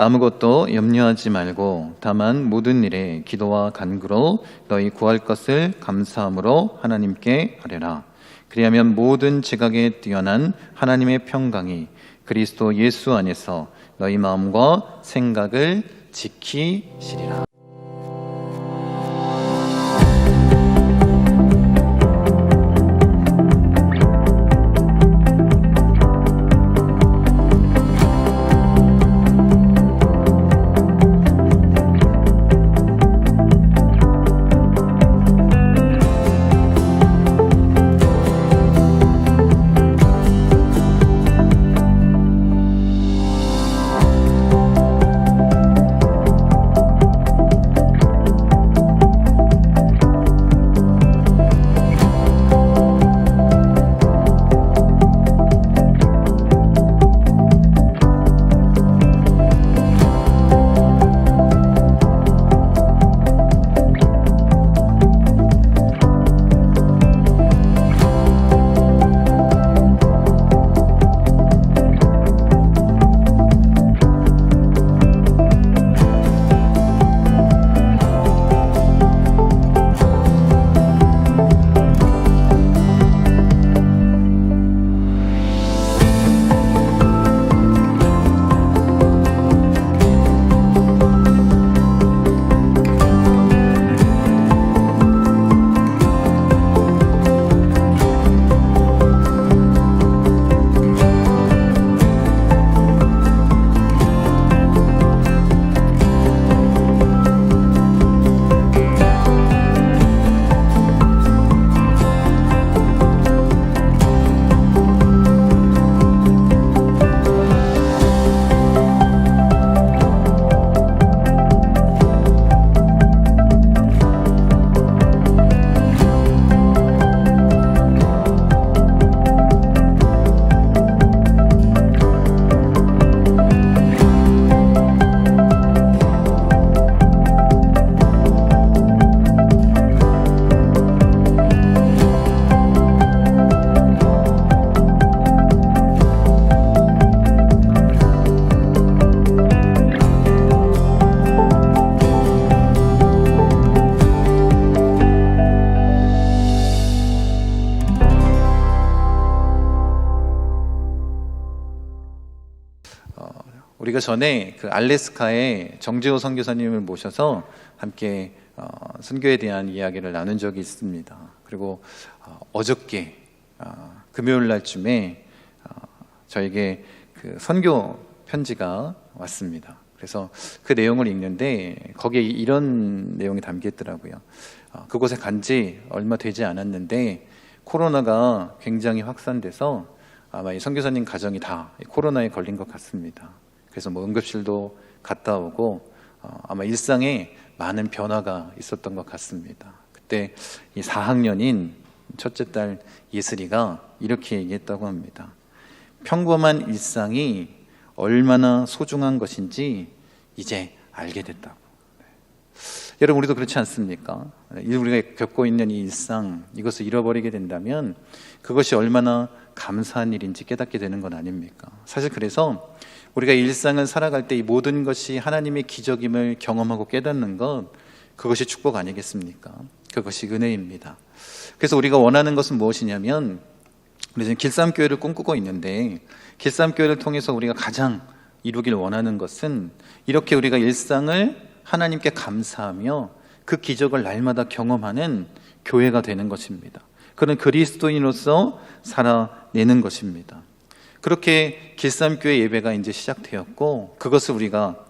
아무것도 염려하지 말고 다만 모든 일에 기도와 간구로 너희 구할 것을 감사함으로 하나님께 아뢰라. 그리하면 모든 지각에 뛰어난 하나님의 평강이 그리스도 예수 안에서 너희 마음과 생각을 지키시리라. 우리가 전에 그 알래스카에 정재호 선교사님을 모셔서 함께 선교에 대한 이야기를 나눈 적이 있습니다. 그리고 어저께 금요일 날쯤에 저에게 그 선교 편지가 왔습니다. 그래서 그 내용을 읽는데 거기에 이런 내용이 담겨 있더라고요. 그곳에 간 지 얼마 되지 않았는데 코로나가 굉장히 확산돼서 아마 이 선교사님 가정이 다 코로나에 걸린 것 같습니다. 그래서 뭐 응급실도 갔다 오고 아마 일상에 많은 변화가 있었던 것 같습니다. 그때 이 4학년인 첫째 딸 예슬이가 이렇게 얘기했다고 합니다. 평범한 일상이 얼마나 소중한 것인지 이제 알게 됐다고. 여러분, 우리도 그렇지 않습니까? 우리가 겪고 있는 이 일상, 이것을 잃어버리게 된다면 그것이 얼마나 감사한 일인지 깨닫게 되는 건 아닙니까? 사실 그래서 우리가 일상을 살아갈 때 이 모든 것이 하나님의 기적임을 경험하고 깨닫는 것, 그것이 축복 아니겠습니까? 그것이 은혜입니다. 그래서 우리가 원하는 것은 무엇이냐면, 우리 지금 길쌈교회를 꿈꾸고 있는데 길쌈교회를 통해서 우리가 가장 이루길 원하는 것은 이렇게 우리가 일상을 하나님께 감사하며 그 기적을 날마다 경험하는 교회가 되는 것입니다. 그런 그리스도인으로서 살아내는 것입니다. 그렇게 길쌈교회 예배가 이제 시작되었고 그것을 우리가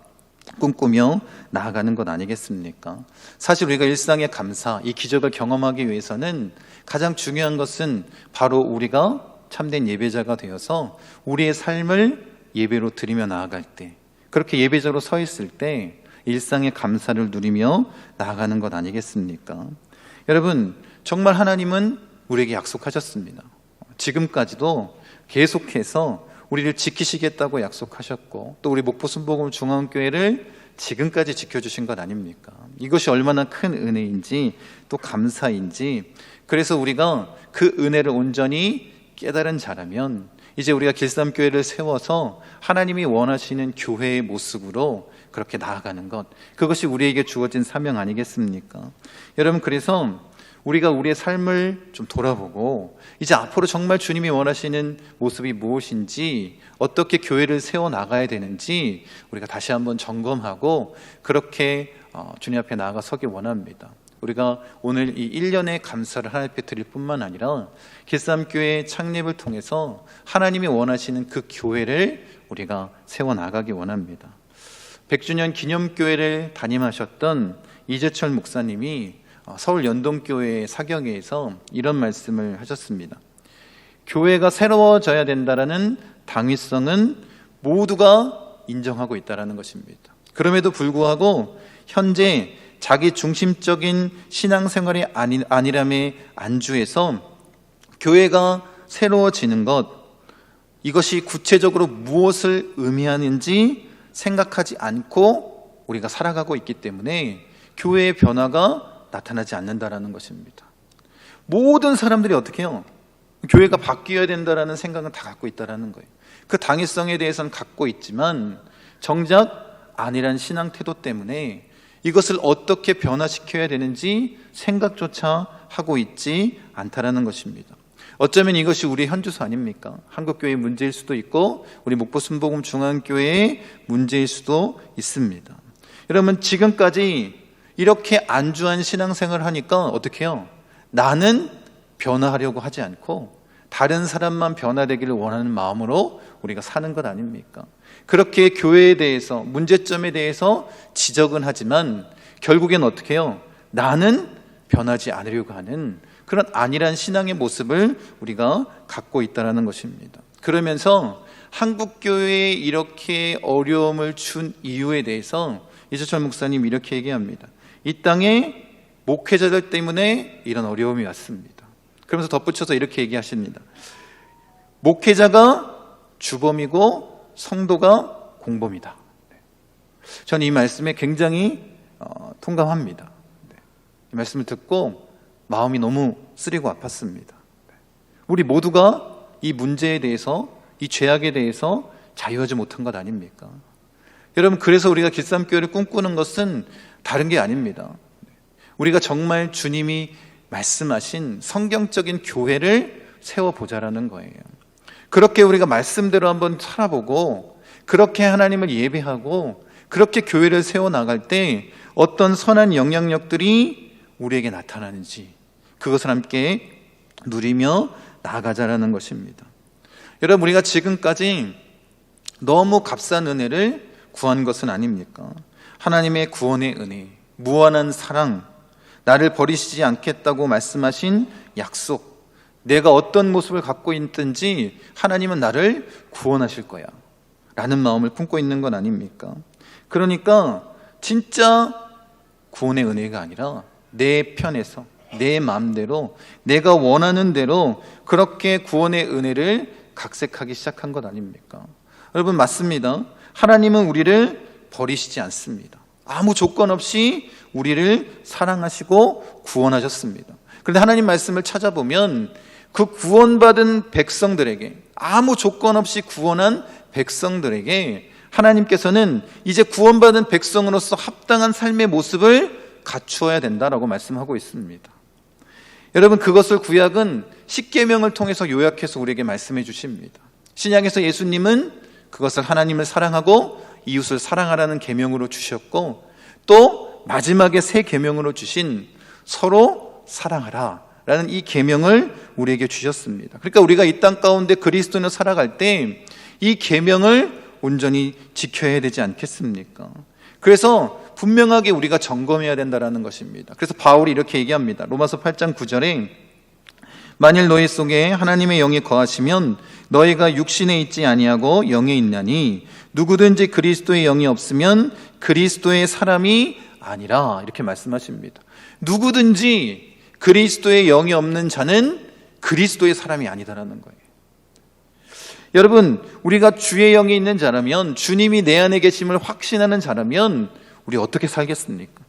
꿈꾸며 나아가는 것 아니겠습니까? 사실 우리가 일상의 감사, 이 기적을 경험하기 위해서는 가장 중요한 것은 바로 우리가 참된 예배자가 되어서 우리의 삶을 예배로 드리며 나아갈 때, 그렇게 예배자로 서 있을 때 일상의 감사를 누리며 나아가는 것 아니겠습니까? 여러분, 정말 하나님은 우리에게 약속하셨습니다. 지금까지도 계속해서 우리를 지키시겠다고 약속하셨고, 또 우리 목포 순복음 중앙교회를 지금까지 지켜주신 것 아닙니까? 이것이 얼마나 큰 은혜인지 또 감사인지, 그래서 우리가 그 은혜를 온전히 깨달은 자라면 이제 우리가 길쌈교회를 세워서 하나님이 원하시는 교회의 모습으로 그렇게 나아가는 것, 그것이 우리에게 주어진 사명 아니겠습니까? 여러분, 그래서 우리가 우리의 삶을 좀 돌아보고 이제 앞으로 정말 주님이 원하시는 모습이 무엇인지, 어떻게 교회를 세워나가야 되는지 우리가 다시 한번 점검하고 그렇게 주님 앞에 나아가 서기 원합니다. 우리가 오늘 이 1년의 감사를 하나님 앞에 드릴 뿐만 아니라 길쌈교회 창립을 통해서 하나님이 원하시는 그 교회를 우리가 세워나가기 원합니다. 100주년 기념교회를 담임하셨던 이재철 목사님이 서울 연동교회 사경회에서 이런 말씀을 하셨습니다. 교회가 새로워져야 된다라는 당위성은 모두가 인정하고 있다는 것입니다. 그럼에도 불구하고 현재 자기 중심적인 신앙생활이 아니람에 안주해서 교회가 새로워지는 것, 이것이 구체적으로 무엇을 의미하는지 생각하지 않고 우리가 살아가고 있기 때문에 교회의 변화가 나타나지 않는다라는 것입니다. 모든 사람들이 어떻게 해요? 교회가 바뀌어야 된다라는 생각은 다 갖고 있다라는 거예요. 그 당위성에 대해서는 갖고 있지만 정작 아니란 신앙 태도 때문에 이것을 어떻게 변화시켜야 되는지 생각조차 하고 있지 않다라는 것입니다. 어쩌면 이것이 우리 현주소 아닙니까? 한국교회의 문제일 수도 있고 우리 목포 순복음 중앙교회의 문제일 수도 있습니다. 여러분, 지금까지 이렇게 안주한 신앙생활을 하니까 어떻게 해요? 나는 변화하려고 하지 않고 다른 사람만 변화되기를 원하는 마음으로 우리가 사는 것 아닙니까? 그렇게 교회에 대해서, 문제점에 대해서 지적은 하지만 결국엔 어떻게 해요? 나는 변하지 않으려고 하는 그런 안일한 신앙의 모습을 우리가 갖고 있다는 것입니다. 그러면서 한국교회에 이렇게 어려움을 준 이유에 대해서 이재철 목사님 이렇게 얘기합니다. 이 땅에 목회자들 때문에 이런 어려움이 왔습니다. 그러면서 덧붙여서 이렇게 얘기하십니다. 목회자가 주범이고 성도가 공범이다. 저는 이 말씀에 굉장히 통감합니다. 이 말씀을 듣고 마음이 너무 쓰리고 아팠습니다. 우리 모두가 이 문제에 대해서, 이 죄악에 대해서 자유하지 못한 것 아닙니까? 여러분, 그래서 우리가 길쌈교회를 꿈꾸는 것은 다른 게 아닙니다. 우리가 정말 주님이 말씀하신 성경적인 교회를 세워보자라는 거예요. 그렇게 우리가 말씀대로 한번 살아보고 그렇게 하나님을 예배하고 그렇게 교회를 세워나갈 때 어떤 선한 영향력들이 우리에게 나타나는지 그것을 함께 누리며 나아가자라는 것입니다. 여러분, 우리가 지금까지 너무 값싼 은혜를 구한 것은 아닙니까? 하나님의 구원의 은혜, 무한한 사랑, 나를 버리시지 않겠다고 말씀하신 약속, 내가 어떤 모습을 갖고 있든지 하나님은 나를 구원하실 거야 라는 마음을 품고 있는 건 아닙니까? 그러니까 진짜 구원의 은혜가 아니라 내 편에서, 내 마음대로, 내가 원하는 대로 그렇게 구원의 은혜를 각색하기 시작한 것 아닙니까? 여러분, 맞습니다. 하나님은 우리를 버리시지 않습니다. 아무 조건 없이 우리를 사랑하시고 구원하셨습니다. 그런데 하나님 말씀을 찾아보면 그 구원받은 백성들에게, 아무 조건 없이 구원한 백성들에게 하나님께서는 이제 구원받은 백성으로서 합당한 삶의 모습을 갖추어야 된다라고 말씀하고 있습니다. 여러분, 그것을 구약은 십계명을 통해서 요약해서 우리에게 말씀해 주십니다. 신약에서 예수님은 그것을 하나님을 사랑하고 이웃을 사랑하라는 계명으로 주셨고, 또 마지막에 새 계명으로 주신 서로 사랑하라 라는 이 계명을 우리에게 주셨습니다. 그러니까 우리가 이 땅 가운데 그리스도인으로 살아갈 때 이 계명을 온전히 지켜야 되지 않겠습니까? 그래서 분명하게 우리가 점검해야 된다는 것입니다. 그래서 바울이 이렇게 얘기합니다. 로마서 8장 9절에 만일 너희 속에 하나님의 영이 거하시면 너희가 육신에 있지 아니하고 영에 있나니 누구든지 그리스도의 영이 없으면 그리스도의 사람이 아니라, 이렇게 말씀하십니다. 누구든지 그리스도의 영이 없는 자는 그리스도의 사람이 아니다라는 거예요. 여러분, 우리가 주의 영이 있는 자라면, 주님이 내 안에 계심을 확신하는 자라면 우리 어떻게 살겠습니까?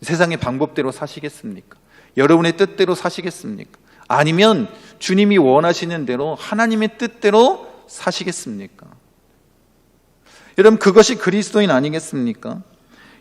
세상의 방법대로 사시겠습니까? 여러분의 뜻대로 사시겠습니까? 아니면 주님이 원하시는 대로 하나님의 뜻대로 사시겠습니까? 여러분, 그것이 그리스도인 아니겠습니까?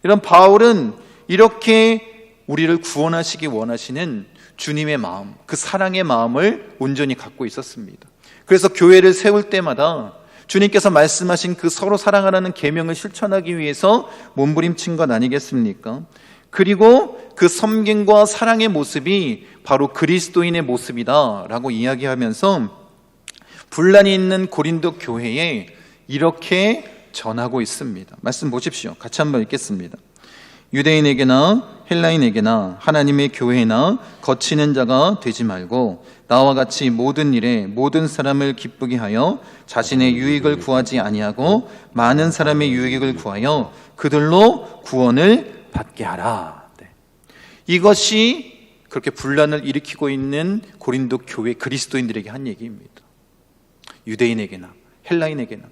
여러분, 바울은 이렇게 우리를 구원하시기 원하시는 주님의 마음, 그 사랑의 마음을 온전히 갖고 있었습니다. 그래서 교회를 세울 때마다 주님께서 말씀하신 그 서로 사랑하라는 계명을 실천하기 위해서 몸부림친 것 아니겠습니까? 그리고 그 섬김과 사랑의 모습이 바로 그리스도인의 모습이다라고 이야기하면서 분란이 있는 고린도 교회에 이렇게 전하고 있습니다. 말씀 보십시오. 같이 한번 읽겠습니다. 유대인에게나 헬라인에게나 하나님의 교회나 거치는 자가 되지 말고 나와 같이 모든 일에 모든 사람을 기쁘게 하여 자신의 유익을 구하지 아니하고 많은 사람의 유익을 구하여 그들로 구원을 받게 하라. 네. 이것이 그렇게 분란을 일으키고 있는 고린도 교회 그리스도인들에게 한 얘기입니다. 유대인에게나 헬라인에게나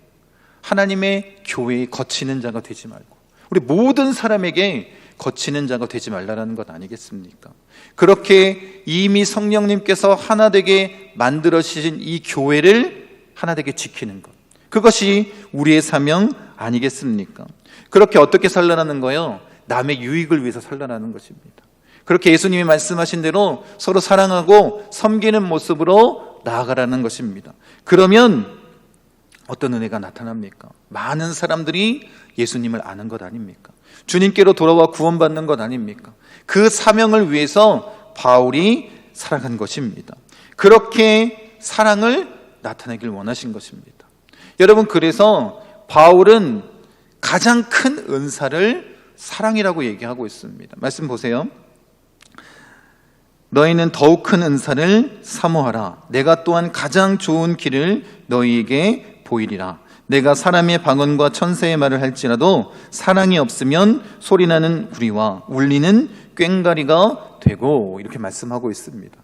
하나님의 교회에 거치는 자가 되지 말고 우리 모든 사람에게 거치는 자가 되지 말라는 것 아니겠습니까? 그렇게 이미 성령님께서 하나 되게 만들어주신 이 교회를 하나 되게 지키는 것, 그것이 우리의 사명 아니겠습니까? 그렇게 어떻게 살라는 거예요? 남의 유익을 위해서 살라는 것입니다. 그렇게 예수님이 말씀하신 대로 서로 사랑하고 섬기는 모습으로 나아가라는 것입니다. 그러면 어떤 은혜가 나타납니까? 많은 사람들이 예수님을 아는 것 아닙니까? 주님께로 돌아와 구원받는 것 아닙니까? 그 사명을 위해서 바울이 살아간 것입니다. 그렇게 사랑을 나타내길 원하신 것입니다. 여러분, 그래서 바울은 가장 큰 은사를 사랑이라고 얘기하고 있습니다. 말씀 보세요. 너희는 더욱 큰 은사를 사모하라. 내가 또한 가장 좋은 길을 너희에게 보이리라. 내가 사람의 방언과 천사의 말을 할지라도 사랑이 없으면 소리나는 구리와 울리는 꽹과리가 되고, 이렇게 말씀하고 있습니다.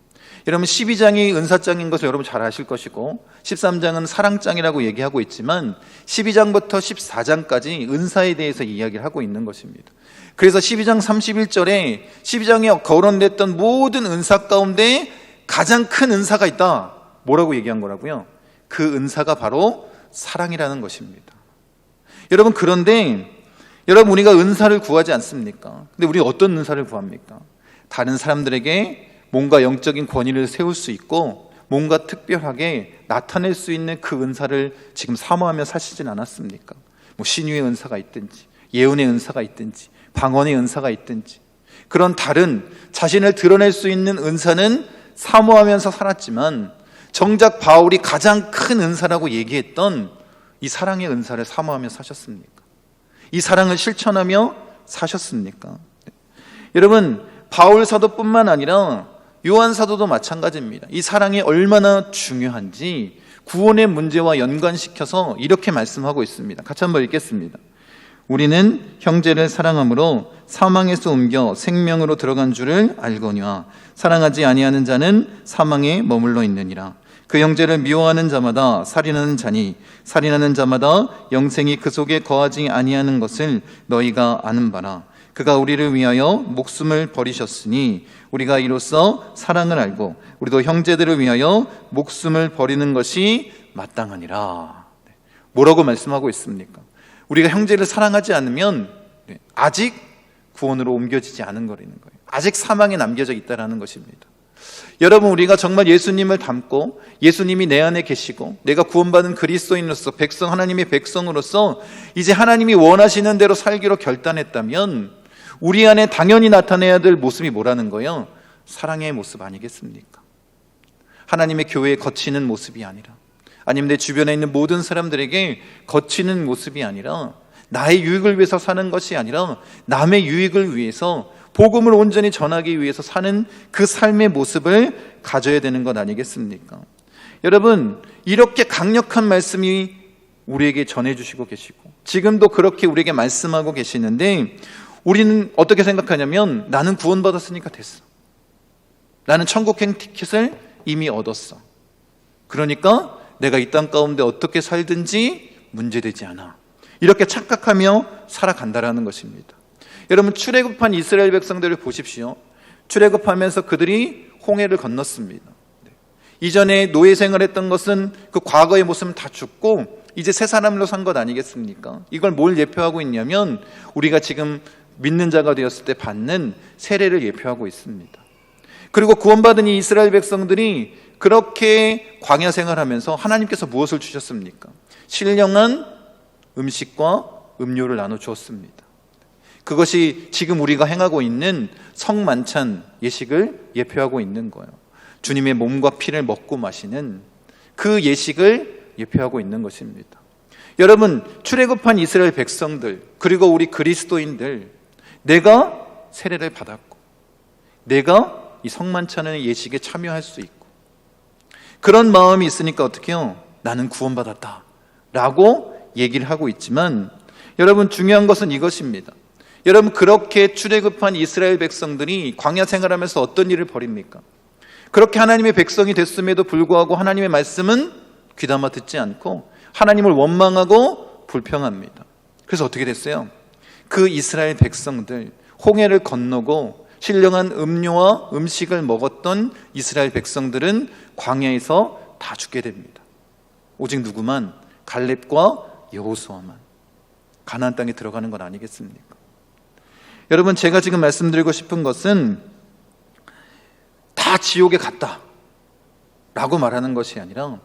여러분, 12장이 은사장인 것을 여러분 잘 아실 것이고 13장은 사랑장이라고 얘기하고 있지만 12장부터 14장까지 은사에 대해서 이야기를 하고 있는 것입니다. 그래서 12장 31절에 12장에 거론됐던 모든 은사 가운데 가장 큰 은사가 있다. 뭐라고 얘기한 거라고요? 그 은사가 바로 사랑이라는 것입니다. 여러분, 그런데 여러분, 우리가 은사를 구하지 않습니까? 근데 우리 어떤 은사를 구합니까? 다른 사람들에게 뭔가 영적인 권위를 세울 수 있고 뭔가 특별하게 나타낼 수 있는 그 은사를 지금 사모하며 사시진 않았습니까? 뭐 신유의 은사가 있든지 예언의 은사가 있든지 방언의 은사가 있든지 그런 다른 자신을 드러낼 수 있는 은사는 사모하면서 살았지만 정작 바울이 가장 큰 은사라고 얘기했던 이 사랑의 은사를 사모하며 사셨습니까? 이 사랑을 실천하며 사셨습니까? 여러분, 바울 사도뿐만 아니라 요한 사도도 마찬가지입니다. 이 사랑이 얼마나 중요한지 구원의 문제와 연관시켜서 이렇게 말씀하고 있습니다. 같이 한번 읽겠습니다. 우리는 형제를 사랑함으로 사망에서 옮겨 생명으로 들어간 줄을 알거니와 사랑하지 아니하는 자는 사망에 머물러 있느니라. 그 형제를 미워하는 자마다 살인하는 자니 살인하는 자마다 영생이 그 속에 거하지 아니하는 것을 너희가 아는 바라. 그가 우리를 위하여 목숨을 버리셨으니 우리가 이로써 사랑을 알고 우리도 형제들을 위하여 목숨을 버리는 것이 마땅하니라. 뭐라고 말씀하고 있습니까? 우리가 형제를 사랑하지 않으면 아직 구원으로 옮겨지지 않은 거라는 거예요. 아직 사망에 남겨져 있다는 것입니다. 여러분, 우리가 정말 예수님을 닮고 예수님이 내 안에 계시고 내가 구원받은 그리스도인으로서 백성, 하나님의 백성으로서 이제 하나님이 원하시는 대로 살기로 결단했다면 우리 안에 당연히 나타내야 될 모습이 뭐라는 거예요? 사랑의 모습 아니겠습니까? 하나님의 교회에 거치는 모습이 아니라, 아니면 내 주변에 있는 모든 사람들에게 거치는 모습이 아니라, 나의 유익을 위해서 사는 것이 아니라 남의 유익을 위해서 복음을 온전히 전하기 위해서 사는 그 삶의 모습을 가져야 되는 것 아니겠습니까? 여러분, 이렇게 강력한 말씀이 우리에게 전해주시고 계시고 지금도 그렇게 우리에게 말씀하고 계시는데 우리는 어떻게 생각하냐면 나는 구원받았으니까 됐어. 나는 천국행 티켓을 이미 얻었어. 그러니까 내가 이 땅 가운데 어떻게 살든지 문제되지 않아. 이렇게 착각하며 살아간다라는 것입니다. 여러분, 출애굽한 이스라엘 백성들을 보십시오. 출애굽하면서 그들이 홍해를 건넜습니다. 이전에 노예 생활했던 것은 그 과거의 모습은 다 죽고 이제 새 사람으로 산 것 아니겠습니까? 이걸 뭘 예표하고 있냐면 우리가 지금 믿는 자가 되었을 때 받는 세례를 예표하고 있습니다. 그리고 구원받은 이 이스라엘 백성들이 그렇게 광야 생활하면서 하나님께서 무엇을 주셨습니까? 신령한 음식과 음료를 나눠 주었습니다. 그것이 지금 우리가 행하고 있는 성만찬 예식을 예표하고 있는 거예요. 주님의 몸과 피를 먹고 마시는 그 예식을 예표하고 있는 것입니다. 여러분, 출애굽한 이스라엘 백성들, 그리고 우리 그리스도인들, 내가 세례를 받았고 내가 이 성만찬의 예식에 참여할 수 있고 그런 마음이 있으니까 어떻게 해요? 나는 구원받았다 라고 얘기를 하고 있지만, 여러분, 중요한 것은 이것입니다. 여러분, 그렇게 출애굽한 이스라엘 백성들이 광야 생활하면서 어떤 일을 벌입니까? 그렇게 하나님의 백성이 됐음에도 불구하고 하나님의 말씀은 귀담아 듣지 않고 하나님을 원망하고 불평합니다. 그래서 어떻게 됐어요? 그 이스라엘 백성들, 홍해를 건너고 신령한 음료와 음식을 먹었던 이스라엘 백성들은 광야에서 다 죽게 됩니다. 오직 누구만? 갈렙과 여호수아만 가나안 땅에 들어가는 건 아니겠습니까? 여러분, 제가 지금 말씀드리고 싶은 것은 다 지옥에 갔다 라고 말하는 것이 아니라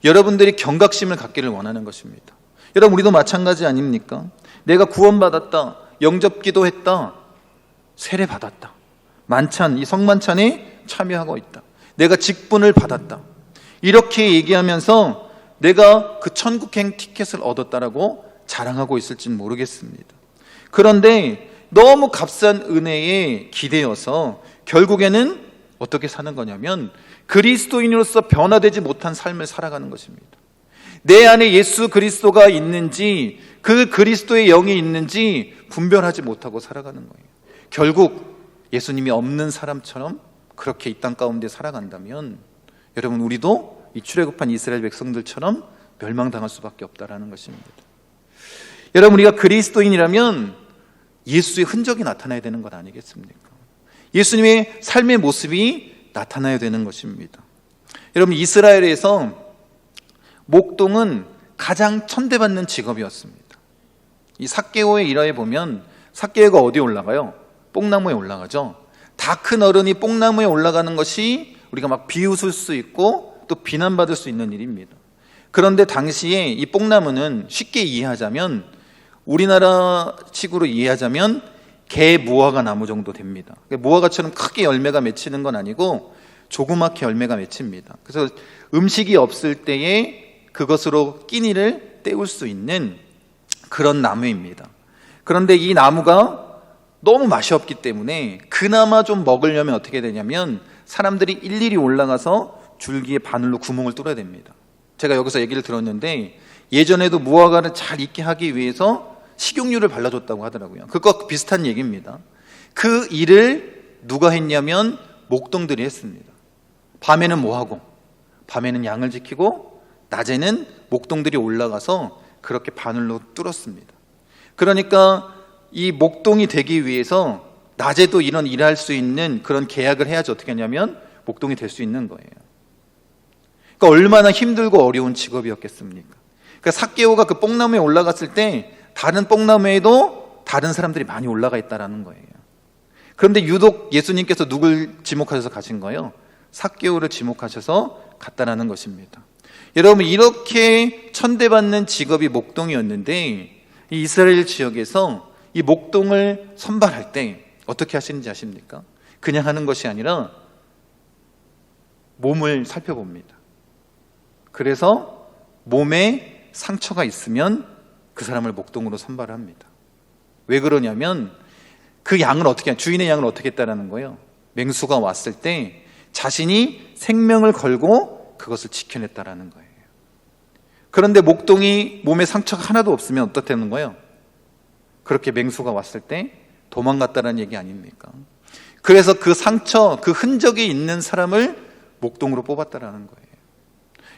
여러분들이 경각심을 갖기를 원하는 것입니다. 여러분, 우리도 마찬가지 아닙니까? 내가 구원받았다, 영접기도 했다, 세례 받았다, 만찬, 이 성만찬에 참여하고 있다, 내가 직분을 받았다, 이렇게 얘기하면서 내가 그 천국행 티켓을 얻었다라고 자랑하고 있을지는 모르겠습니다. 그런데 너무 값싼 은혜에 기대어서 결국에는 어떻게 사는 거냐면 그리스도인으로서 변화되지 못한 삶을 살아가는 것입니다. 내 안에 예수 그리스도가 있는지, 그 그리스도의 영이 있는지 분별하지 못하고 살아가는 거예요. 결국 예수님이 없는 사람처럼 그렇게 이 땅 가운데 살아간다면 여러분, 우리도 이 출애굽한 이스라엘 백성들처럼 멸망당할 수밖에 없다라는 것입니다. 여러분, 우리가 그리스도인이라면 예수의 흔적이 나타나야 되는 것 아니겠습니까? 예수님의 삶의 모습이 나타나야 되는 것입니다. 여러분, 이스라엘에서 목동은 가장 천대받는 직업이었습니다. 이 삭개오의 일화에 보면 삭개오가 어디에 올라가요? 뽕나무에 올라가죠. 다 큰 어른이 뽕나무에 올라가는 것이 우리가 막 비웃을 수 있고 또 비난받을 수 있는 일입니다. 그런데 당시에 이 뽕나무는 쉽게 이해하자면, 우리나라 식으로 이해하자면 개 무화과 나무 정도 됩니다. 무화과처럼 크게 열매가 맺히는 건 아니고 조그맣게 열매가 맺힙니다. 그래서 음식이 없을 때에 그것으로 끼니를 때울 수 있는 그런 나무입니다. 그런데 이 나무가 너무 맛이 없기 때문에 그나마 좀 먹으려면 어떻게 되냐면 사람들이 일일이 올라가서 줄기에 바늘로 구멍을 뚫어야 됩니다. 제가 여기서 얘기를 들었는데 예전에도 무화과를 잘 익게 하기 위해서 식용유를 발라줬다고 하더라고요. 그거 비슷한 얘기입니다. 그 일을 누가 했냐면 목동들이 했습니다. 밤에는 뭐하고? 밤에는 양을 지키고 낮에는 목동들이 올라가서 그렇게 바늘로 뚫었습니다. 그러니까 이 목동이 되기 위해서 낮에도 이런 일을 할 수 있는 그런 계약을 해야지 어떻게 하냐면 목동이 될 수 있는 거예요. 그러니까 얼마나 힘들고 어려운 직업이었겠습니까? 그러니까 삭개오가 그 뽕나무에 올라갔을 때 다른 뽕나무에도 다른 사람들이 많이 올라가 있다라는 거예요. 그런데 유독 예수님께서 누굴 지목하셔서 가신 거예요? 삭개오를 지목하셔서 갔다라는 것입니다. 여러분, 이렇게 천대받는 직업이 목동이었는데 이 이스라엘 지역에서 이 목동을 선발할 때 어떻게 하시는지 아십니까? 그냥 하는 것이 아니라 몸을 살펴봅니다. 그래서 몸에 상처가 있으면 그 사람을 목동으로 선발합니다. 왜 그러냐면 그 양을 어떻게, 주인의 양을 어떻게 했다라는 거예요? 맹수가 왔을 때 자신이 생명을 걸고 그것을 지켜냈다라는 거예요. 그런데 목동이 몸에 상처가 하나도 없으면 어떻다는 거예요? 그렇게 맹수가 왔을 때 도망갔다라는 얘기 아닙니까? 그래서 그 상처, 그 흔적이 있는 사람을 목동으로 뽑았다라는 거예요.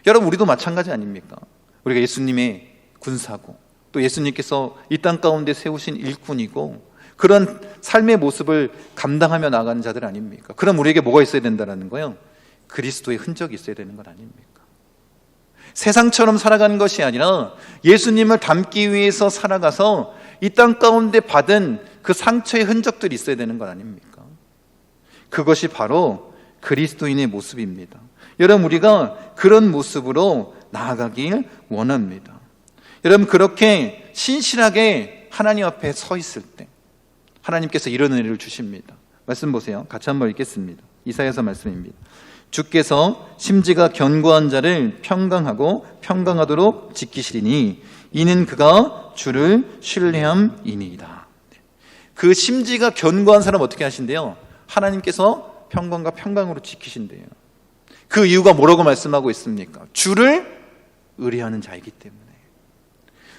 여러분, 우리도 마찬가지 아닙니까? 우리가 예수님의 군사고 또 예수님께서 이 땅 가운데 세우신 일꾼이고 그런 삶의 모습을 감당하며 나가는 자들 아닙니까? 그럼 우리에게 뭐가 있어야 된다는 거예요? 그리스도의 흔적이 있어야 되는 것 아닙니까? 세상처럼 살아가는 것이 아니라 예수님을 닮기 위해서 살아가서 이 땅 가운데 받은 그 상처의 흔적들이 있어야 되는 것 아닙니까? 그것이 바로 그리스도인의 모습입니다. 여러분, 우리가 그런 모습으로 나아가길 원합니다. 여러분, 그렇게 신실하게 하나님 앞에 서 있을 때 하나님께서 이런 은혜를 주십니다. 말씀 보세요. 같이 한번 읽겠습니다. 이사야서 말씀입니다. 주께서 심지가 견고한 자를 평강하고 평강하도록 지키시리니 이는 그가 주를 신뢰함이니이다. 그 심지가 견고한 사람 어떻게 하신대요? 하나님께서 평강과 평강으로 지키신대요. 그 이유가 뭐라고 말씀하고 있습니까? 주를 의뢰하는 자이기 때문에,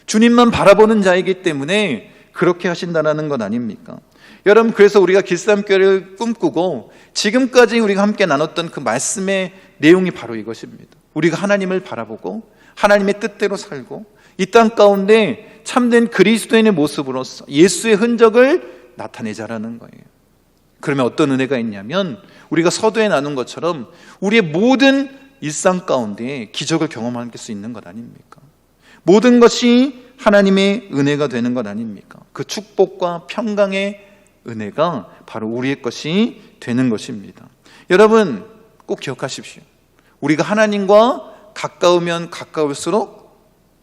주님만 바라보는 자이기 때문에 그렇게 하신다는 것 아닙니까? 여러분, 그래서 우리가 길쌈교회를 꿈꾸고 지금까지 우리가 함께 나눴던 그 말씀의 내용이 바로 이것입니다. 우리가 하나님을 바라보고 하나님의 뜻대로 살고 이 땅 가운데 참된 그리스도인의 모습으로서 예수의 흔적을 나타내자라는 거예요. 그러면 어떤 은혜가 있냐면, 우리가 서두에 나눈 것처럼 우리의 모든 일상 가운데 기적을 경험할 수 있는 것 아닙니까? 모든 것이 하나님의 은혜가 되는 것 아닙니까? 그 축복과 평강의 은혜가 바로 우리의 것이 되는 것입니다. 여러분, 꼭 기억하십시오. 우리가 하나님과 가까우면 가까울수록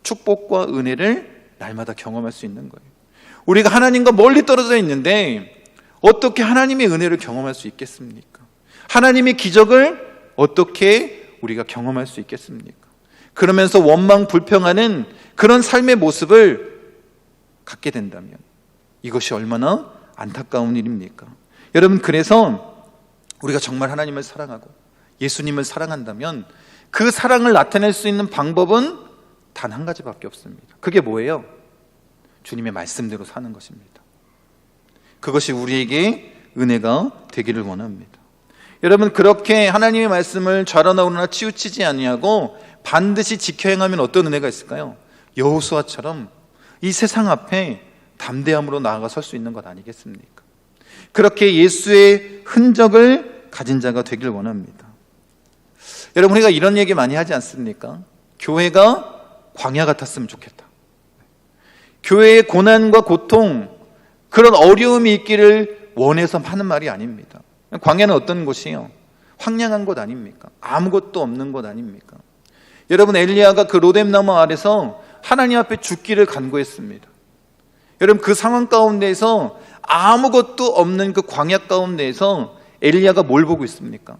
축복과 은혜를 날마다 경험할 수 있는 거예요. 우리가 하나님과 멀리 떨어져 있는데 어떻게 하나님의 은혜를 경험할 수 있겠습니까? 하나님의 기적을 어떻게 우리가 경험할 수 있겠습니까? 그러면서 원망 불평하는 그런 삶의 모습을 갖게 된다면 이것이 얼마나 안타까운 일입니까? 여러분, 그래서 우리가 정말 하나님을 사랑하고 예수님을 사랑한다면 그 사랑을 나타낼 수 있는 방법은 단 한 가지밖에 없습니다. 그게 뭐예요? 주님의 말씀대로 사는 것입니다. 그것이 우리에게 은혜가 되기를 원합니다. 여러분, 그렇게 하나님의 말씀을 좌로나 우로나 치우치지 아니하고 반드시 지켜 행하면 어떤 은혜가 있을까요? 여호수아처럼 이 세상 앞에 담대함으로 나아가 설 수 있는 것 아니겠습니까? 그렇게 예수의 흔적을 가진 자가 되길 원합니다. 여러분, 우리가 이런 얘기 많이 하지 않습니까? 교회가 광야 같았으면 좋겠다. 교회의 고난과 고통, 그런 어려움이 있기를 원해서 하는 말이 아닙니다. 광야는 어떤 곳이에요? 황량한 곳 아닙니까? 아무것도 없는 곳 아닙니까? 여러분, 엘리야가 그 로뎀나무 아래서 하나님 앞에 죽기를 간구했습니다. 여러분, 그 상황 가운데에서 아무것도 없는 그 광야 가운데에서 엘리야가 뭘 보고 있습니까?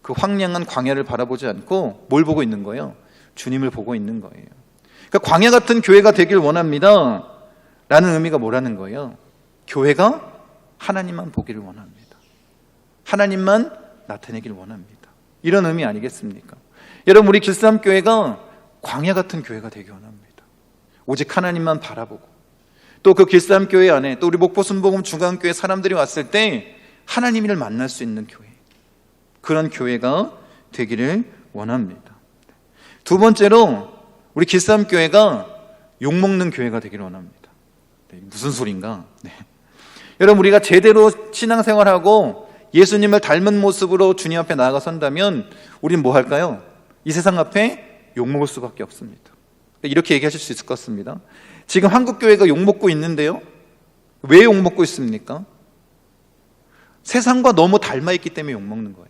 그 황량한 광야를 바라보지 않고 뭘 보고 있는 거예요? 주님을 보고 있는 거예요. 그러니까 광야 같은 교회가 되길 원합니다 라는 의미가 뭐라는 거예요? 교회가 하나님만 보기를 원합니다. 하나님만 나타내길 원합니다. 이런 의미 아니겠습니까? 여러분, 우리 길쌈교회가 광야 같은 교회가 되길 원합니다. 오직 하나님만 바라보고, 또 그 길쌈교회 안에 또 우리 목포순복음 중앙교회 사람들이 왔을 때 하나님을 만날 수 있는 교회, 그런 교회가 되기를 원합니다. 두 번째로, 우리 길쌈교회가 욕먹는 교회가 되기를 원합니다. 무슨 소린가? 여러분, 우리가 제대로 신앙생활하고 예수님을 닮은 모습으로 주님 앞에 나아가 선다면 우리는 뭐 할까요? 이 세상 앞에 욕먹을 수밖에 없습니다. 이렇게 얘기하실 수 있을 것 같습니다. 지금 한국교회가 욕먹고 있는데요, 왜 욕먹고 있습니까? 세상과 너무 닮아있기 때문에 욕먹는 거예요.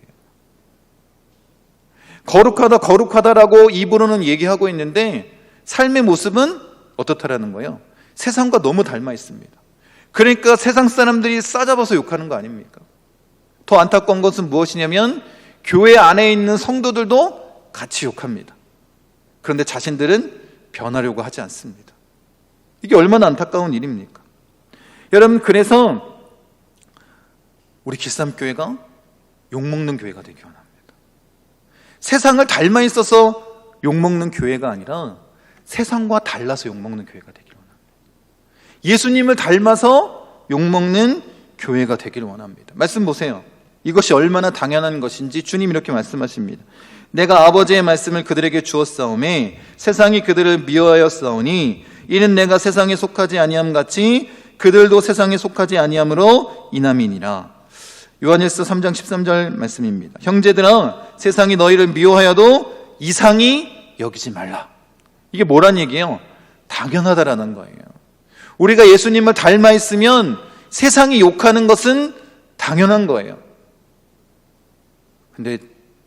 거룩하다 거룩하다라고 입으로는 얘기하고 있는데 삶의 모습은 어떻다라는 거예요? 세상과 너무 닮아 있습니다. 그러니까 세상 사람들이 싸잡아서 욕하는 거 아닙니까? 더 안타까운 것은 무엇이냐면 교회 안에 있는 성도들도 같이 욕합니다. 그런데 자신들은 변하려고 하지 않습니다. 이게 얼마나 안타까운 일입니까? 여러분, 그래서 우리 길쌈교회가 욕먹는 교회가 되기 원합니다. 세상을 닮아 있어서 욕먹는 교회가 아니라 세상과 달라서 욕먹는 교회가 되기를 원합니다. 예수님을 닮아서 욕먹는 교회가 되기를 원합니다. 말씀 보세요. 이것이 얼마나 당연한 것인지 주님 이렇게 말씀하십니다. 내가 아버지의 말씀을 그들에게 주었사오매 세상이 그들을 미워하였사오니 이는 내가 세상에 속하지 아니함 같이 그들도 세상에 속하지 아니함으로 인함이니라. 요한일서 3장 13절 말씀입니다. 형제들아, 세상이 너희를 미워하여도 이상히 여기지 말라. 이게 뭐란 얘기예요? 당연하다라는 거예요. 우리가 예수님을 닮아 있으면 세상이 욕하는 것은 당연한 거예요. 근데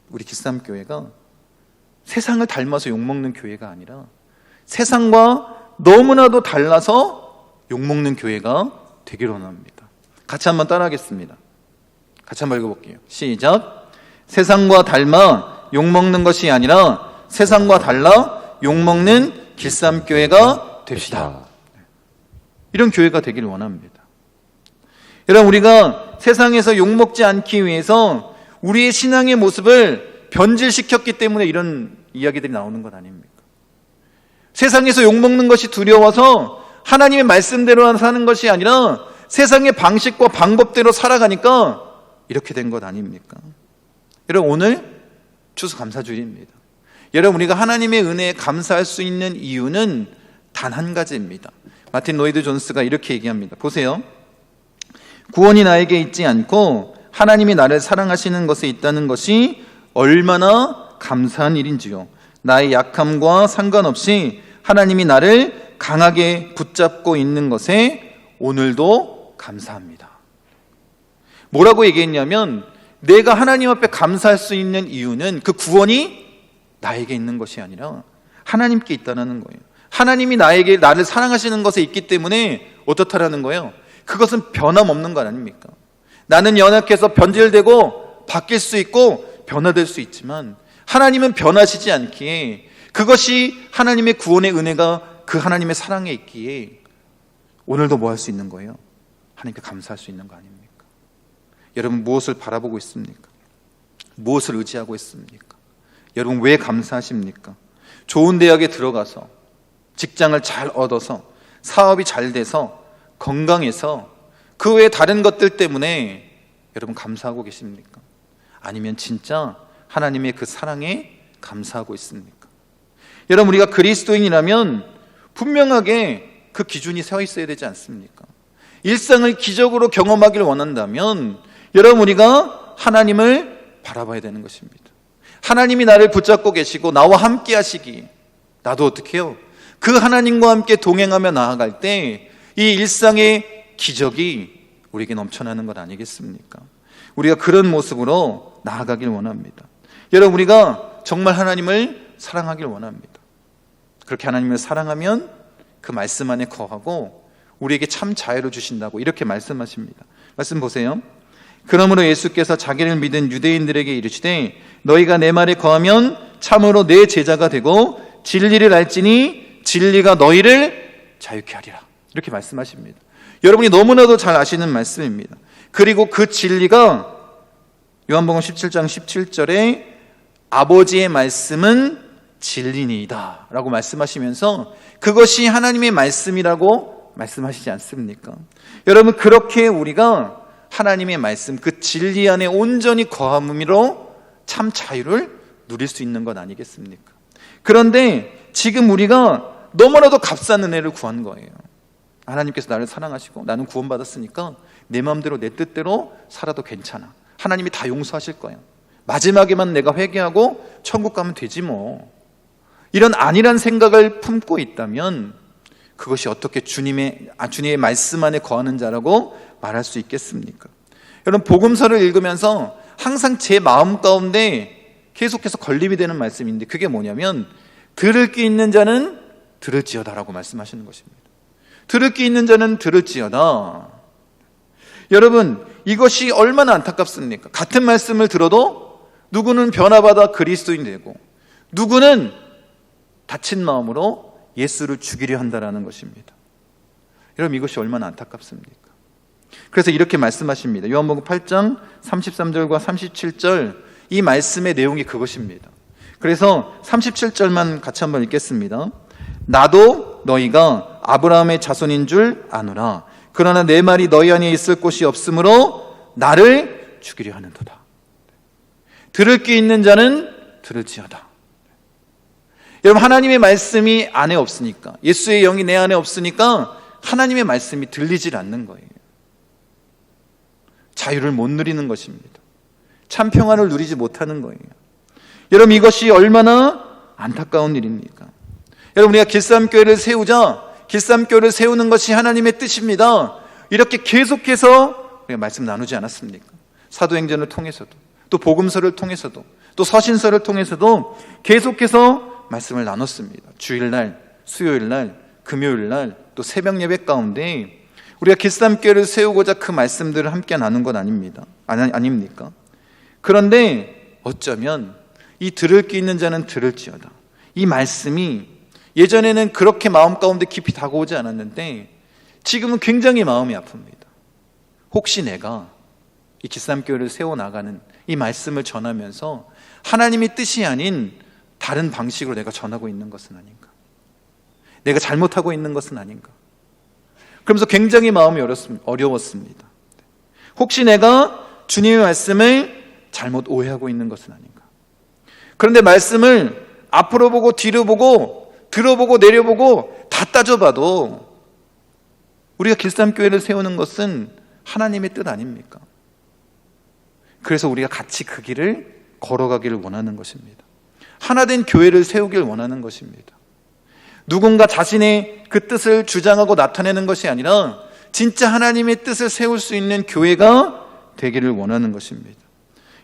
우리 기싸움교회가 세상을 닮아서 욕먹는 교회가 아니라 세상과 너무나도 달라서 욕먹는 교회가 되기를 원합니다. 같이 한번 따라하겠습니다. 같이 한번 읽어볼게요. 시작. 세상과 닮아 욕먹는 것이 아니라 세상과 달라 욕먹는 기싸움교회가 됩시다. 이런 교회가 되기를 원합니다. 여러분, 우리가 세상에서 욕먹지 않기 위해서 우리의 신앙의 모습을 변질시켰기 때문에 이런 이야기들이 나오는 것 아닙니까? 세상에서 욕먹는 것이 두려워서 하나님의 말씀대로 사는 것이 아니라 세상의 방식과 방법대로 살아가니까 이렇게 된 것 아닙니까? 여러분, 오늘 추수감사주일입니다. 여러분, 우리가 하나님의 은혜에 감사할 수 있는 이유는 단 한 가지입니다. 마틴 로이드 존스가 이렇게 얘기합니다. 보세요. 구원이 나에게 있지 않고 하나님이 나를 사랑하시는 것에 있다는 것이 얼마나 감사한 일인지요. 나의 약함과 상관없이 하나님이 나를 강하게 붙잡고 있는 것에 오늘도 감사합니다. 뭐라고 얘기했냐면, 내가 하나님 앞에 감사할 수 있는 이유는 그 구원이 나에게 있는 것이 아니라 하나님께 있다는 거예요. 하나님이 나를 사랑하시는 것에 있기 때문에 어떻다라는 거예요? 그것은 변함없는 것 아닙니까? 나는 연약해서 변질되고 바뀔 수 있고 변화될 수 있지만 하나님은 변하시지 않기에 그것이 하나님의 구원의 은혜가 그 하나님의 사랑에 있기에 오늘도 뭐 할 수 있는 거예요? 하나님께 감사할 수 있는 거 아닙니까? 여러분, 무엇을 바라보고 있습니까? 무엇을 의지하고 있습니까? 여러분, 왜 감사하십니까? 좋은 대학에 들어가서 직장을 잘 얻어서 사업이 잘 돼서 건강해서 그 외에 다른 것들 때문에 여러분 감사하고 계십니까? 아니면 진짜 하나님의 그 사랑에 감사하고 있습니까? 여러분, 우리가 그리스도인이라면 분명하게 그 기준이 서 있어야 되지 않습니까? 일상을 기적으로 경험하기를 원한다면 여러분, 우리가 하나님을 바라봐야 되는 것입니다. 하나님이 나를 붙잡고 계시고 나와 함께 하시기, 나도 어떻게 해요? 그 하나님과 함께 동행하며 나아갈 때 이 일상의 기적이 우리에게 넘쳐나는 것 아니겠습니까? 우리가 그런 모습으로 나아가길 원합니다. 여러분, 우리가 정말 하나님을 사랑하길 원합니다. 그렇게 하나님을 사랑하면 그 말씀 안에 거하고 우리에게 참 자유를 주신다고 이렇게 말씀하십니다. 말씀 보세요. 그러므로 예수께서 자기를 믿은 유대인들에게 이르시되 너희가 내 말에 거하면 참으로 내 제자가 되고 진리를 알지니 진리가 너희를 자유케 하리라. 이렇게 말씀하십니다. 여러분이 너무나도 잘 아시는 말씀입니다. 그리고 그 진리가 요한복음 17장 17절에 아버지의 말씀은 진리니이다 라고 말씀하시면서 그것이 하나님의 말씀이라고 말씀하시지 않습니까? 여러분, 그렇게 우리가 하나님의 말씀, 그 진리 안에 온전히 거함으로 참 자유를 누릴 수 있는 것 아니겠습니까? 그런데 지금 우리가 너무나도 값싼 은혜를 구한 거예요. 하나님께서 나를 사랑하시고 나는 구원받았으니까 내 마음대로 내 뜻대로 살아도 괜찮아. 하나님이 다 용서하실 거야. 마지막에만 내가 회개하고 천국 가면 되지 뭐. 이런 안일한 생각을 품고 있다면 그것이 어떻게 주님의 말씀 안에 거하는 자라고 말할 수 있겠습니까? 여러분, 복음서를 읽으면서 항상 제 마음 가운데 계속해서 걸림이 되는 말씀인데 그게 뭐냐면 들을 귀 있는 자는 들을지어다라고 말씀하시는 것입니다. 들을 귀 있는 자는 들을지어다. 여러분, 이것이 얼마나 안타깝습니까? 같은 말씀을 들어도 누구는 변화받아 그리스도인이 되고 누구는 다친 마음으로 예수를 죽이려 한다는 것입니다. 여러분, 이것이 얼마나 안타깝습니까? 그래서 이렇게 말씀하십니다. 요한복음 8장 33절과 37절 이 말씀의 내용이 그것입니다. 그래서 37절만 같이 한번 읽겠습니다. 나도 너희가 아브라함의 자손인 줄 아노라. 그러나 내 말이 너희 안에 있을 곳이 없으므로 나를 죽이려 하는도다. 들을 귀 있는 자는 들을지어다. 여러분, 하나님의 말씀이 안에 없으니까, 예수의 영이 내 안에 없으니까 하나님의 말씀이 들리질 않는 거예요. 자유를 못 누리는 것입니다. 참 평안을 누리지 못하는 거예요. 여러분, 이것이 얼마나 안타까운 일입니까? 여러분, 우리가 길쌈교회를 세우자, 길쌈교회를 세우는 것이 하나님의 뜻입니다, 이렇게 계속해서 우리가 말씀 나누지 않았습니까? 사도행전을 통해서도, 또 복음서를 통해서도, 또 서신서를 통해서도 계속해서 말씀을 나눴습니다. 주일날, 수요일날, 금요일날, 또 새벽 예배 가운데 우리가 길쌈교회를 세우고자 그 말씀들을 함께 나눈 건 아닙니까? 그런데 어쩌면 이 들을 귀 있는 자는 들을지어다, 이 말씀이 예전에는 그렇게 마음 가운데 깊이 다가오지 않았는데 지금은 굉장히 마음이 아픕니다. 혹시 내가 이 길쌈교회를 세워나가는 이 말씀을 전하면서 하나님의 뜻이 아닌 다른 방식으로 내가 전하고 있는 것은 아닌가? 내가 잘못하고 있는 것은 아닌가? 그러면서 굉장히 마음이 어려웠습니다. 혹시 내가 주님의 말씀을 잘못 오해하고 있는 것은 아닌가? 그런데 말씀을 앞으로 보고 뒤로 보고 들어보고 내려보고 다 따져봐도 우리가 길쌈교회를 세우는 것은 하나님의 뜻 아닙니까? 그래서 우리가 같이 그 길을 걸어가기를 원하는 것입니다. 하나된 교회를 세우길 원하는 것입니다. 누군가 자신의 그 뜻을 주장하고 나타내는 것이 아니라 진짜 하나님의 뜻을 세울 수 있는 교회가 되기를 원하는 것입니다.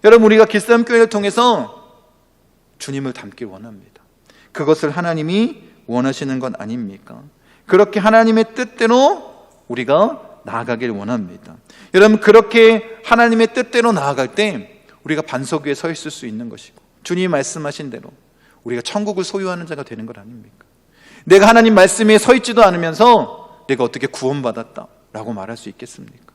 여러분, 우리가 길쌈교회를 통해서 주님을 닮길 원합니다. 그것을 하나님이 원하시는 건 아닙니까? 그렇게 하나님의 뜻대로 우리가 나아가길 원합니다. 여러분, 그렇게 하나님의 뜻대로 나아갈 때 우리가 반석 위에 서 있을 수 있는 것이고, 주님이 말씀하신 대로 우리가 천국을 소유하는 자가 되는 것 아닙니까? 내가 하나님 말씀에 서 있지도 않으면서 내가 어떻게 구원받았다 라고 말할 수 있겠습니까?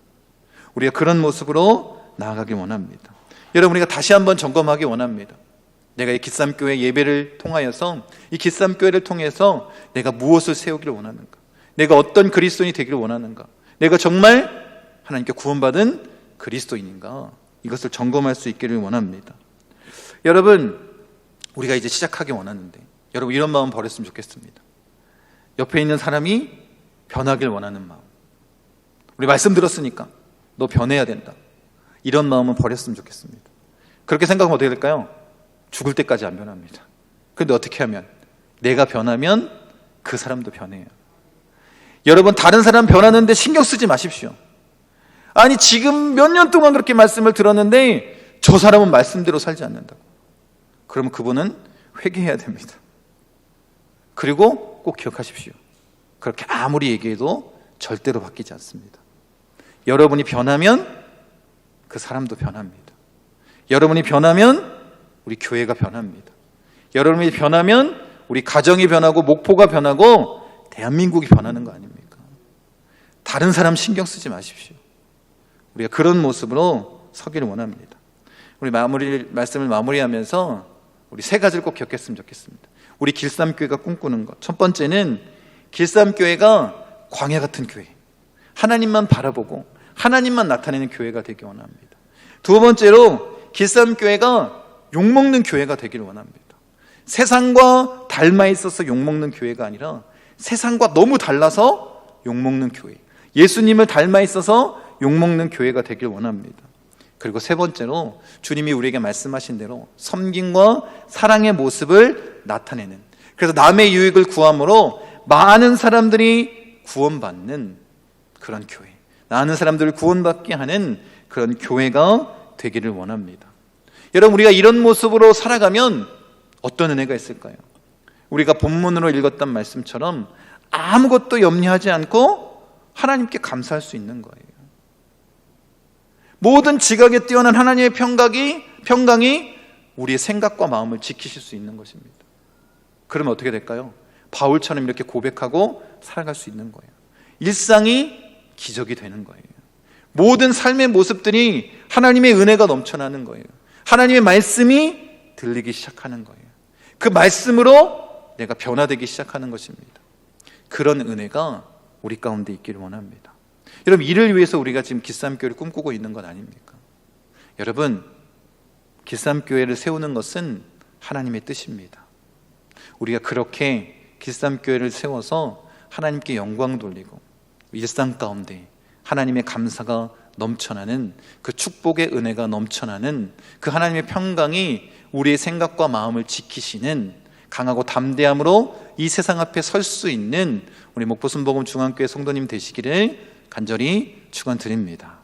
우리가 그런 모습으로 나아가길 원합니다. 여러분, 우리가 다시 한번 점검하기 원합니다. 내가 이 길쌈교회 예배를 통하여서, 이 길쌈교회를 통해서 내가 무엇을 세우기를 원하는가? 내가 어떤 그리스도인이 되기를 원하는가? 내가 정말 하나님께 구원받은 그리스도인인가? 이것을 점검할 수 있기를 원합니다. 여러분, 우리가 이제 시작하기 원하는데 여러분, 이런 마음 버렸으면 좋겠습니다. 옆에 있는 사람이 변하길 원하는 마음, 우리 말씀 들었으니까 너 변해야 된다, 이런 마음은 버렸으면 좋겠습니다. 그렇게 생각하면 어떻게 될까요? 죽을 때까지 안 변합니다. 그런데 어떻게 하면? 내가 변하면 그 사람도 변해요. 여러분, 다른 사람 변하는데 신경 쓰지 마십시오. 아니, 지금 몇 년 동안 그렇게 말씀을 들었는데 저 사람은 말씀대로 살지 않는다고. 그러면 그분은 회개해야 됩니다. 그리고 꼭 기억하십시오. 그렇게 아무리 얘기해도 절대로 바뀌지 않습니다. 여러분이 변하면 그 사람도 변합니다. 여러분이 변하면 우리 교회가 변합니다. 여러분이 변하면 우리 가정이 변하고 목포가 변하고 대한민국이 변하는 거 아닙니까? 다른 사람 신경 쓰지 마십시오. 우리가 그런 모습으로 서기를 원합니다. 우리 말씀을 마무리하면서 우리 세 가지를 꼭 기억했으면 좋겠습니다. 우리 길쌈교회가 꿈꾸는 것, 첫 번째는 길쌈교회가 광야 같은 교회, 하나님만 바라보고 하나님만 나타내는 교회가 되기 원합니다. 두 번째로 길쌈교회가 욕먹는 교회가 되기를 원합니다. 세상과 닮아 있어서 욕먹는 교회가 아니라 세상과 너무 달라서 욕먹는 교회, 예수님을 닮아 있어서 욕먹는 교회가 되길 원합니다. 그리고 세 번째로 주님이 우리에게 말씀하신 대로 섬김과 사랑의 모습을 나타내는, 그래서 남의 유익을 구함으로 많은 사람들이 구원받는 그런 교회, 많은 사람들을 구원받게 하는 그런 교회가 되기를 원합니다. 여러분, 우리가 이런 모습으로 살아가면 어떤 은혜가 있을까요? 우리가 본문으로 읽었던 말씀처럼 아무것도 염려하지 않고 하나님께 감사할 수 있는 거예요. 모든 지각에 뛰어난 하나님의 평강이 우리의 생각과 마음을 지키실 수 있는 것입니다. 그러면 어떻게 될까요? 바울처럼 이렇게 고백하고 살아갈 수 있는 거예요. 일상이 기적이 되는 거예요. 모든 삶의 모습들이 하나님의 은혜가 넘쳐나는 거예요. 하나님의 말씀이 들리기 시작하는 거예요. 그 말씀으로 내가 변화되기 시작하는 것입니다. 그런 은혜가 우리 가운데 있기를 원합니다. 여러분, 이를 위해서 우리가 지금 길쌈교회를 꿈꾸고 있는 건 아닙니까? 여러분, 길쌈교회를 세우는 것은 하나님의 뜻입니다. 우리가 그렇게 길쌈교회를 세워서 하나님께 영광 돌리고 일상 가운데 하나님의 감사가 넘쳐나는 그 축복의 은혜가 넘쳐나는 그 하나님의 평강이 우리의 생각과 마음을 지키시는 강하고 담대함으로 이 세상 앞에 설 수 있는 우리 목포순복음 중앙교회 성도님 되시기를 간절히 축원드립니다.